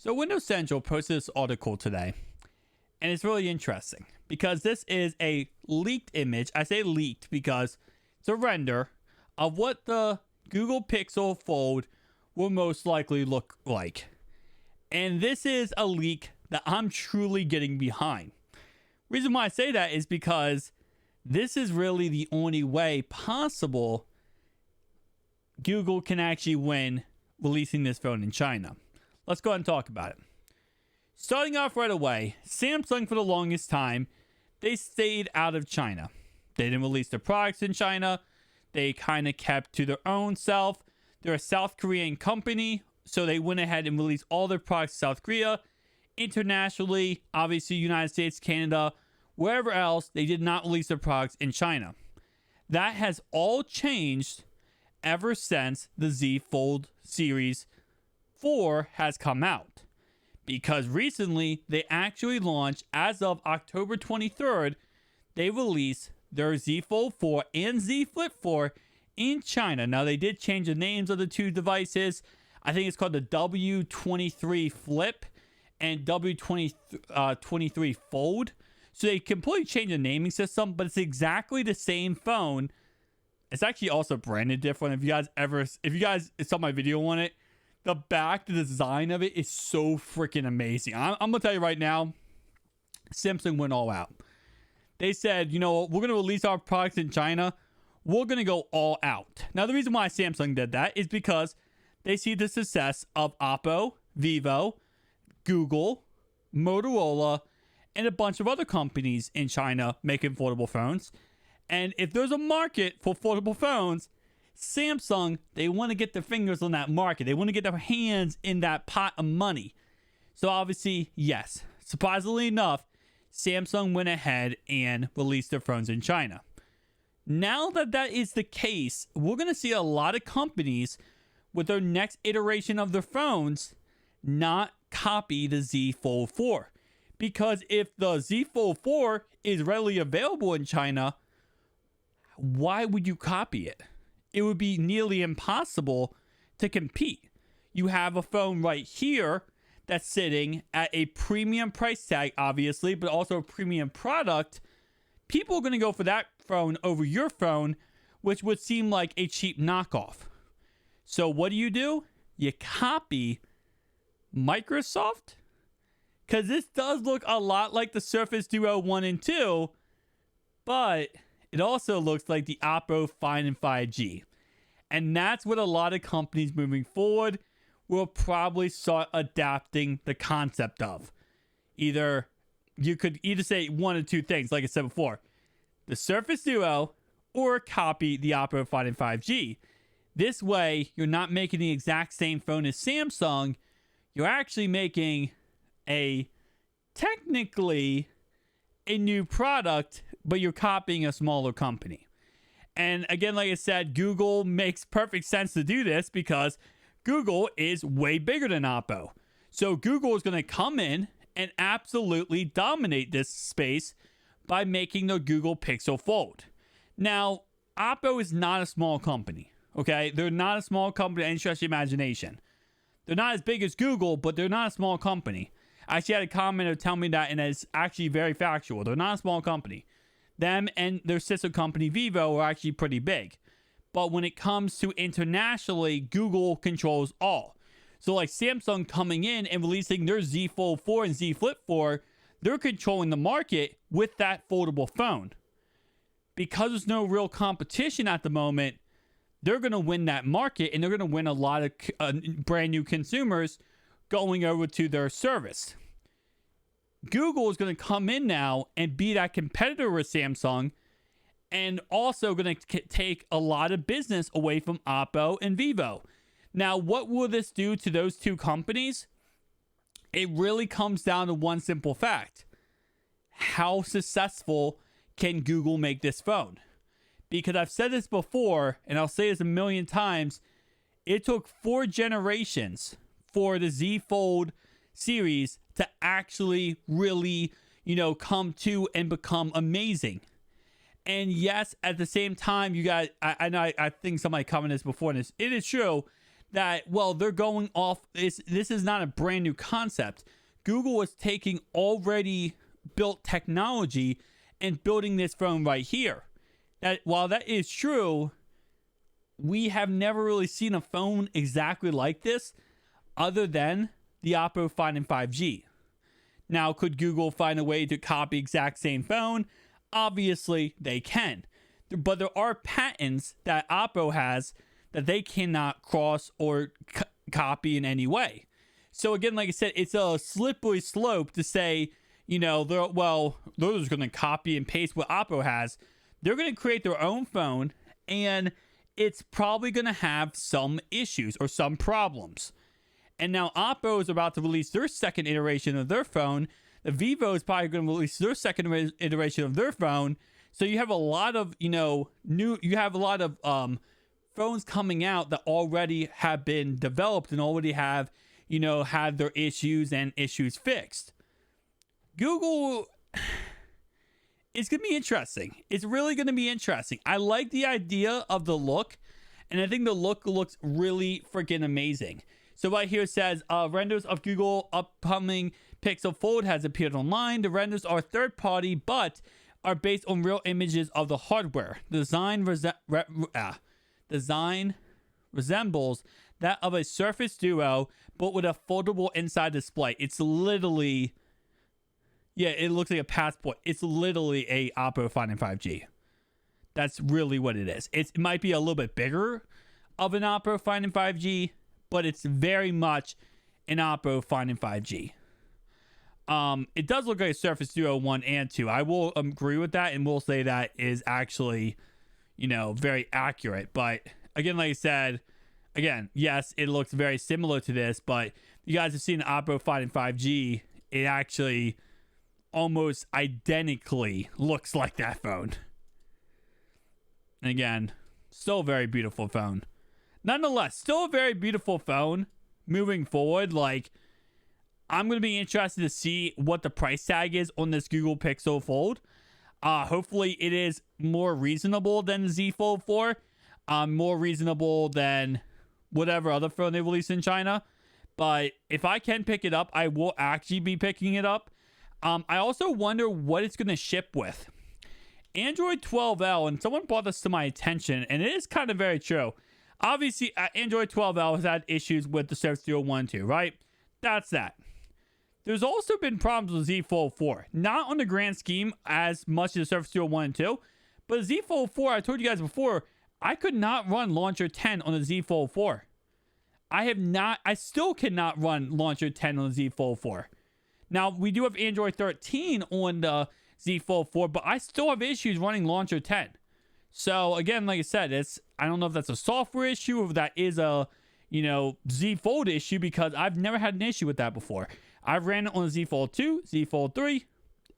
So Windows Central posted this article today, and it's really interesting because this is a leaked image. I say leaked because it's a render of what the Google Pixel Fold will most likely look like. And this is a leak that I'm truly getting behind. Reason why I say that is because this is really the only way possible Google can actually win releasing this phone in China. Let's go ahead and talk about it. Starting off right away, Samsung for the longest time, they stayed out of China. They didn't release their products in China. They kind of kept to their own self. They're a South Korean company, so they went ahead and released all their products in South Korea. Internationally, obviously United States, Canada, wherever else, they did not release their products in China. That has all changed ever since the Z Fold Series 4 has come out. Because recently, they actually launched, as of October 23rd, they released their Z Fold 4 and Z Flip 4 in China. Now, they did change the names of the two devices. I think it's called the W23 Flip and W23 Fold. So they completely changed the naming system, but it's exactly the same phone. It's actually also branded different. If you guys saw my video on it, the design of it is so freaking amazing. I'm gonna tell you right now, Samsung went all out. They said, you know, we're gonna release our products in China. We're gonna go all out. Now, the reason why Samsung did that is because they see the success of Oppo, Vivo, Google, Motorola, and a bunch of other companies in China making foldable phones. And if there's a market for foldable phones, Samsung, they want to get their fingers on that market. They want to get their hands in that pot of money. So obviously, yes, surprisingly enough, Samsung went ahead and released their phones in China. Now that that is the case, we're going to see a lot of companies with their next iteration of their phones not copy the Z Fold 4. Because if the Z Fold 4 is readily available in China, why would you copy it? It would be nearly impossible to compete. You have a phone right here that's sitting at a premium price tag, obviously, but also a premium product. People are going to go for that phone over your phone, which would seem like a cheap knockoff. So what do? You copy Microsoft? Because this does look a lot like the Surface Duo 1 and 2, but it also looks like the Oppo Find 5G. And that's what a lot of companies moving forward will probably start adapting the concept of. Either you could either say one or two things, like I said before, the Surface Duo or copy the Oppo Find 5G. This way, you're not making the exact same phone as Samsung. You're actually making technically a new product, but you're copying a smaller company. And again, like I said, Google makes perfect sense to do this because Google is way bigger than Oppo. So Google is going to come in and absolutely dominate this space by making the Google Pixel Fold. Now, Oppo is not a small company, okay? They're not a small company by any stretch of the imagination. They're not as big as Google, but they're not a small company. I actually had a commenter tell me that, and it's actually very factual. They're not a small company. Them and their sister company, Vivo, are actually pretty big. But when it comes to internationally, Google controls all. So like Samsung coming in and releasing their Z Fold 4 and Z Flip 4, they're controlling the market with that foldable phone. Because there's no real competition at the moment, they're going to win that market, and they're going to win a lot of brand new consumers going over to their service. Google is going to come in now and be that competitor with Samsung, and also going to take a lot of business away from Oppo and Vivo. Now, what will this do to those two companies? It really comes down to one simple fact. How successful can Google make this phone? Because I've said this before, and I'll say this a million times, it took 4 generations for the Z Fold series to actually really, come to and become amazing. And yes, at the same time, you guys, I think somebody commented this before, and it is true. that, well, they're going off. This is not a brand new concept. Google is taking already built technology and building this phone right here. That while that is true, we have never really seen a phone exactly like this other than the Oppo Find and 5G. Now, could Google find a way to copy exact same phone? Obviously, they can. But there are patents that Oppo has that they cannot cross or copy in any way. So again, like I said, it's a slippery slope to say, you know, they're just going to copy and paste what Oppo has. They're going to create their own phone, and it's probably going to have some issues or some problems. And now Oppo is about to release their second iteration of their phone. The Vivo is probably going to release their second iteration of their phone. So you have a lot of, phones coming out that already have been developed and already have, had their issues and issues fixed. Google, it's going to be interesting. It's really going to be interesting. I like the idea of the look, and I think the look looks really freaking amazing. So right here it says, renders of Google upcoming Pixel Fold has appeared online. The renders are third party, but are based on real images of the hardware. Design resembles that of a Surface Duo, but with a foldable inside display. It's literally, it looks like a passport. It's literally a Oppo Find and 5G. That's really what it is. It might be a little bit bigger of an Oppo Find and 5G, but it's very much an Oppo Find and 5G. It does look like a Surface Duo 1 and 2. I will agree with that, and we'll say that is actually, very accurate. But again, like I said, yes, it looks very similar to this, but you guys have seen the Oppo Find and 5G. It actually almost identically looks like that phone. And again, still a very beautiful phone. Nonetheless, still a very beautiful phone moving forward. Like, I'm going to be interested to see what the price tag is on this Google Pixel Fold. Hopefully it is more reasonable than the Z Fold 4. More reasonable than whatever other phone they release in China. But if I can pick it up, I will actually be picking it up. I also wonder what it's going to ship with. Android 12L, and someone brought this to my attention, and it is kind of very true. Obviously, Android 12L has had issues with the Surface Duo 1 2, right? That's that. There's also been problems with Z Fold 4. Not on the grand scheme as much as the Surface Duo 1 and 2, but Z Fold 4, I told you guys before, I could not run Launcher 10 on the Z Fold 4. I still cannot run Launcher 10 on the Z Fold 4. Now, we do have Android 13 on the Z Fold 4, but I still have issues running Launcher 10. So, again, like I said, I don't know if that's a software issue or if that is a, Z Fold issue, because I've never had an issue with that before. I've ran it on the Z Fold 2, Z Fold 3,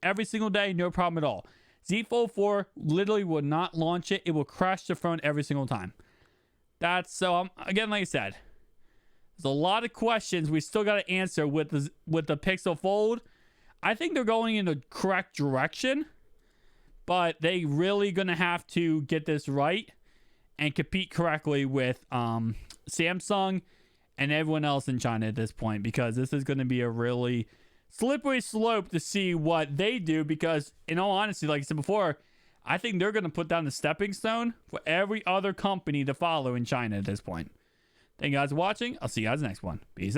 every single day, no problem at all. Z Fold 4 literally will not launch it. It will crash the phone every single time. Again, like I said, there's a lot of questions we still got to answer with the Pixel Fold. I think they're going in the correct direction, but they really going to have to get this right and compete correctly with Samsung and everyone else in China at this point, because this is going to be a really slippery slope to see what they do, because in all honesty, like I said before, I think they're going to put down the stepping stone for every other company to follow in China at this point. Thank you guys for watching. I'll see you guys next one. Peace out.